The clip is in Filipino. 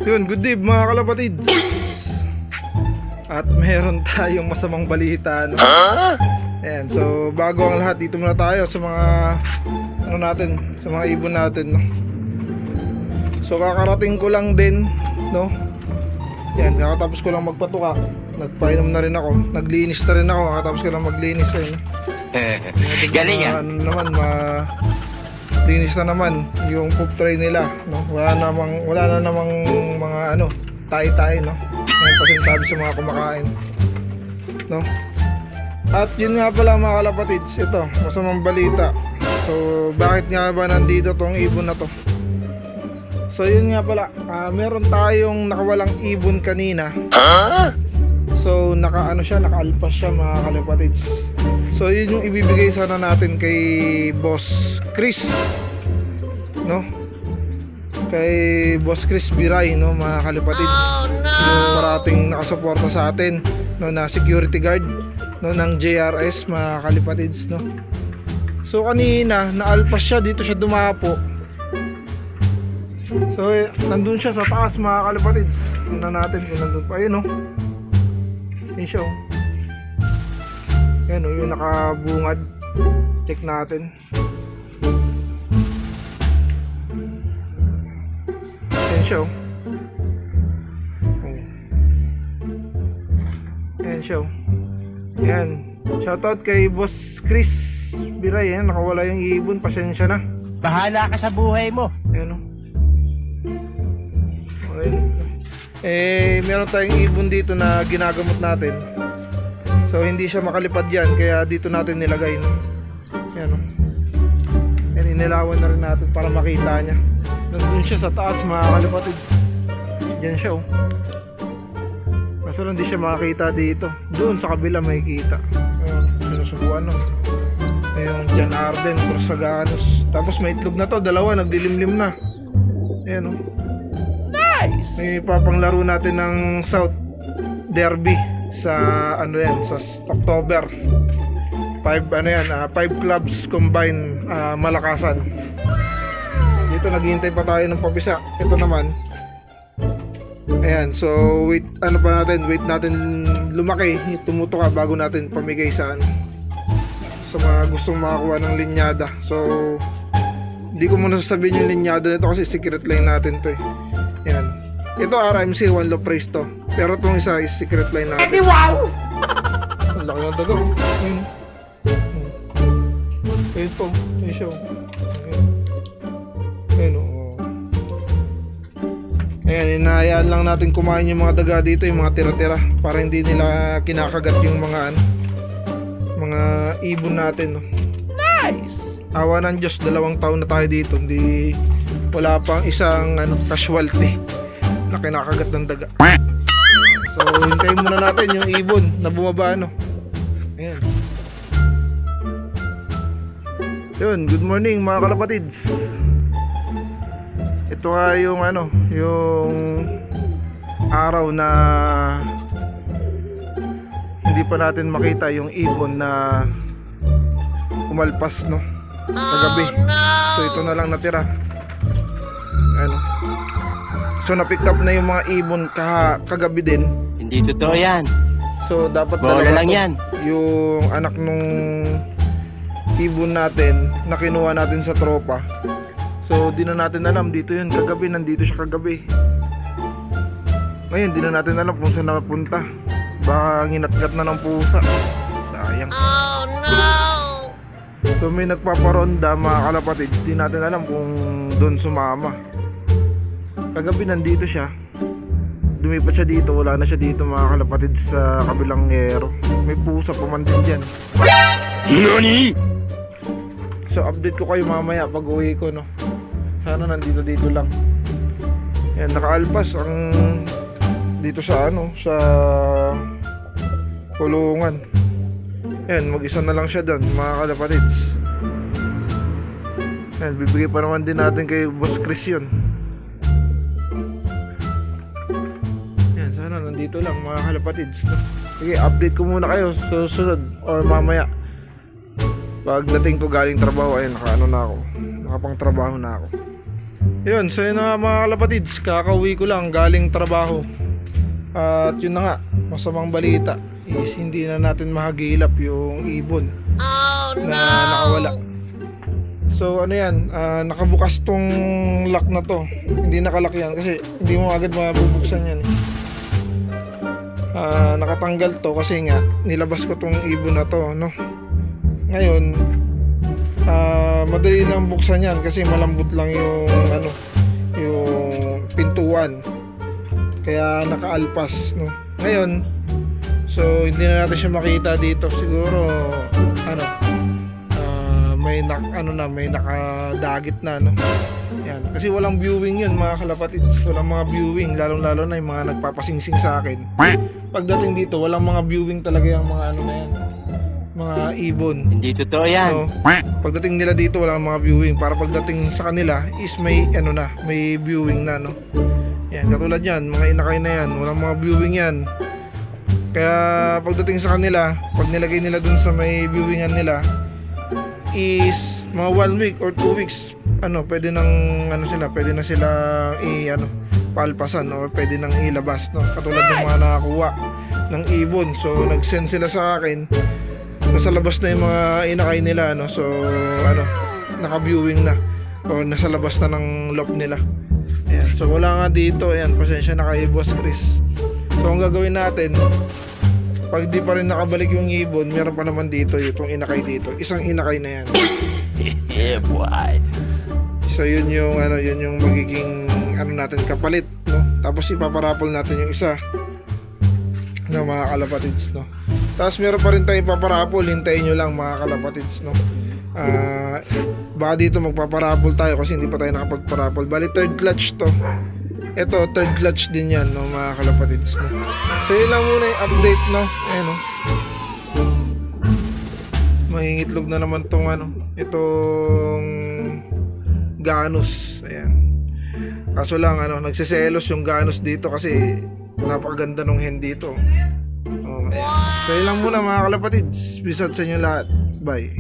Yun, good day mga kalapatid. At meron tayong masamang balita, no? Ayan, so bago ang lahat, dito muna tayo sa mga ano natin, sa mga ibon natin, no? So kakarating ko lang din, no? Yan, kakatapos ko lang magpatuka. Nagpainom na rin ako, naglinis na rin ako, kakatapos ko lang maglinis, ayun. Galing yan. Ano naman, linis na naman yung poop tray nila, no? Wala na namang mga ano, tayo-tayo, no? Ngayon pasintabi sa mga kumakain, no? At yun nga pala mga kalapatids, ito, masamang balita. So, bakit nga ba nandito tong ibon na to? So, yun nga pala, meron tayong nakawalang ibon kanina. So, nakaalpas siya mga kalapatids. So, yun yung ibibigay sana natin kay Boss Chris, no? Kay Boss Chris Biray, no, mga kalapatids. Yung parating nakasuporta sa atin, no, na security guard, no, ng JRS, mga kalapatids, no? So, kanina, naalpas siya, dito siya dumapo. So, nandun siya sa taas, mga kalapatids. Tingnan natin kung nandun pa, ayun, no? Ayun siya, oh. Ayan, yung nakabungad. Check natin. Ayan siya, oh. Ayan siya, oh. Ayan. Shoutout kay Boss Chris Biray. Ayan, nakawala yung ibon. Pasensya na. Bahala ka sa buhay mo. Ayan, oh. Ayan. Meron tayong ibon dito na ginagamot natin. So hindi siya makalipad yan, kaya dito natin nilagay, no? Yan, no? Yan, inilawan na rin natin para makita niya. Nandun siya sa taas, mga kalapatids. Diyan siya, oh. Kaso lang hindi siya makakita dito. Doon sa kabila may kita. Sinusubuan, no? Ayun, Jan Arden, Prosaganos. Tapos may itlog na to, dalawa, nagdilimlim na. Ayan, no? Nice! May papanglaro natin ng South Derby sa ano yan, sa October 5, ano yan, 5 clubs combine, Malakasan. Dito naghihintay pa tayo ng pabisa. Ito naman, ayan, so wait, ano pa natin, wait natin lumaki, tumutuka bago natin pamigay sa ano, sa mga gustong makakuha ng linyada. So hindi ko muna sasabihin yung linyada nito kasi secret line natin to, eh. Ayan, ito RMC 1 low price to. Pero itong isa is secret line natin. Edi wow! Ang laki ng daga. Ayun po. Ayun siya. Ayun o. Ayan, inahayaan lang natin kumain yung mga daga dito, yung mga tira-tira, para hindi nila kinakagat yung mga ano, mga ibon natin, no? Nice! Awa ng Diyos, 2 taon na tayo dito. Hindi, wala pang isang ano, casualty na kinakagat ng daga. So, hintayin muna natin yung ibon na bumaba, no? Ayan. Yun, good morning mga kalapatids. Ito nga yung ano, yung araw na hindi pa natin makita yung ibon na umalpas, no? Kagabi. So, ito na lang natira. Ano? So, na-pick up na yung mga ibon kagabi din. Hindi totoo yan. So dapat bola dalawa lang to. yan. Yung anak nung ibon natin na kinuha natin sa tropa. So di na natin alam, dito yun kagabi, nandito siya kagabi. Ngayon di na natin alam kung saan napunta. Baka nginatgat na ng pusa. Sayang. Oh no. So may nagpaparonda, mga kalapatids. Di natin alam kung doon sumama. Kagabi nandito siya. Lumipat siya dito, wala na siya dito, mga kalapatids, sa kabilang ero. May pusa pa man din dyan. Nani? So update ko kayo mamaya pag uwi ko, no? Sana nandito lang. Yan, nakaalpas ang dito sa ano, sa kulungan. Yan, mag-isa na lang siya doon, mga kalapatids. Yan, bibigay pa naman din natin kay Boss Chris yun. Nandito lang, mga kalapatids, no? Sige, update ko muna kayo sa susunod or mamaya pagdating ko galing trabaho. Ayun, nakaano na ako, nakapang trabaho na ako. Yun, so yun na mga kalapatids, kakauwi ko lang galing trabaho. At yun na nga, masamang balita is hindi na natin mahagilap yung ibon na nakawala. So ano yan, nakabukas tong lock na to. Hindi nakalock yan kasi hindi mo agad mabubuksan yan eh. Nakatanggal to kasi nga nilabas ko tong ibon na to, no? Ngayon madali lang buksan yan kasi malambot lang yung ano, yung pintuan, kaya nakaalpas, no? Ngayon, so hindi na natin siya makita dito. Siguro ano, may may nakadagit na, no? Yan, kasi walang viewing yun mga kalapatids. Walang mga viewing, lalo na yung mga nagpapasingsing sa akin. Pagdating dito, walang mga viewing talaga yung mga ano na yan, mga ibon. Hindi totoo yan. So, pagdating nila dito walang mga viewing. Para pagdating sa kanila is may ano na, may viewing na, no? Yan, katulad yan, mga inakay na yan, walang mga viewing yan. Kaya pagdating sa kanila, pag nilagay nila dun sa may viewingan nila, is mga 1 week or 2 weeks, ano, pwede nang ano sila, pwede na sila palpasan or pwede nang ilabas, no? Katulad ng mga nakakuha ng ibon. So nag-send sila sa akin, nasa labas na yung mga inakay nila, no? So ano, naka-viewing na o nasa labas na ng loft nila. Ayan, so wala nga dito. Ayan, pasensya na kay Boss Chris. So ang gagawin natin, pag di pa rin nakabalik yung ibon, meron pa naman dito itong inakay dito, isang inakay na yan. Yeah, boy. So yun yung ano, yun yung magiging ano natin, kapalit, no? Tapos ipaparapol natin yung isa na mga kalapatids, no? Tapos meron pa rin tayong ipaparapol, hintayin nyo lang mga kalapatids, no? Baka dito magpaparapol tayo kasi hindi pa tayo nakapagparapol. Bali third clutch to. Ito third clutch din yan, no, mga kalapatids, no? So yun lang muna yung update, no? Ayan, no? Mangingitlog na naman tong ano, itong Ganus. Ayan. Kaso lang ano, nagsiselos yung Ganus dito kasi napakaganda ng hen dito. Oh, ayan. So yun lang muna mga kalapatids. Peace out sa inyo lahat. Bye.